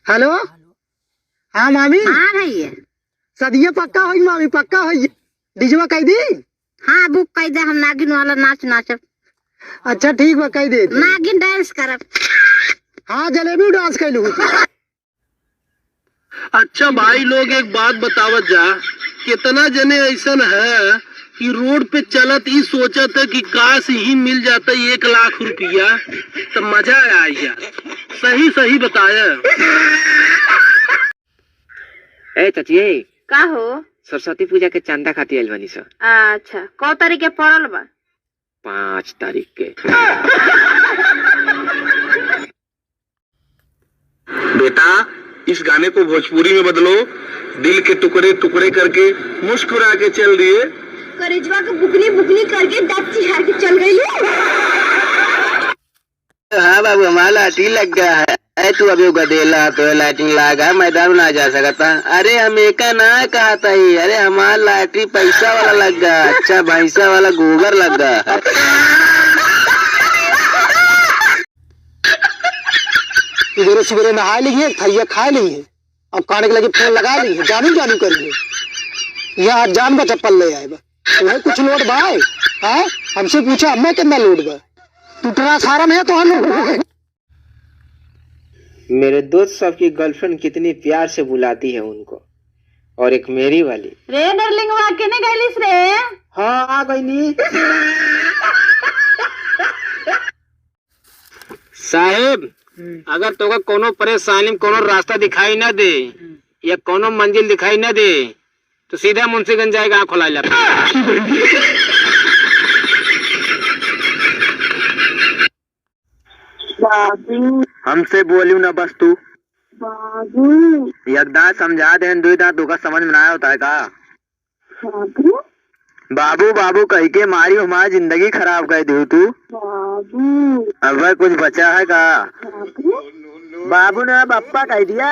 Hello. हाँ मामी। हाँ भैया। सदिया पक्का होई मामी, पक्का होई। डिजवा कह दी। हाँ बुक कर दे, हम नागिन वाला नाच नाचब। अच्छा ठीक बा, कह दे। नागिन डांस करब। हाँ जलेबी डांस कर लू। अच्छा भाई लोग एक बात बतावत जा, कितना जने ऐसा है कि रोड पे चलत ही सोचत है कि काश ही मिल जाता 1 लाख रुपया तो मजा आ यार। सही सही बताया। ए चाची, का हो? सरस्वती पूजा के चंदा खाती आइल बनी सर। अच्छा कौ तारीख के पड़ल बा? 5 तारीख के। बेटा इस गाने को भोजपुरी में बदलो, दिल के टुकड़े टुकड़े करके मुस्कुरा के चल दिए, करिजवा के बुकनी बुकनी करके दांत चिढ़ा के चल गई। हाँ बाबू, हमारा लाठी लग गया है। तू अभी गदेला तो लाइटिंग लगा, मैदान में ना जा सकता। अरे हम एक ना कहा था ही, अरे हमारा लाठी पैसा वाला लग गया। अच्छा भैंसा वाला गोबर लग गया। सवेरे सवेरे नहा ली, थैया खा ली है, अब खाने के लगे फोन लगा ली है, जानू जानू करिए। यहाँ जान का चप्पल ले आए बा, तुम्हें कुछ लोड भाई है? हमसे पूछा हमें कितना लोड बा? टूटना सारा में है तो हम। मेरे दोस्त सब की गर्लफ्रेंड कितनी प्यार से बुलाती है उनको, और एक मेरी वाली। रे डार्लिंग वहाँ केने गइलिस रे? हाँ आ गई। साहेब, अगर तोके कोनो परेशानी में कोनो रास्ता दिखाई न दे या कोनो मंजिल दिखाई न दे तो सीधा मुंशीगंज जाएगा, आँख खोला जाता। हमसे बोलियो ना बस तू। बाबू यकदा समझा दे, दुई दांत धोखा समझ में ना होता है का? बाबू बाबू बाबू कह के मारी हमारी जिंदगी खराब कर दी तू। बाबू अब कुछ बचा है का? बाबू बाबू ने बप्पा कह दिया।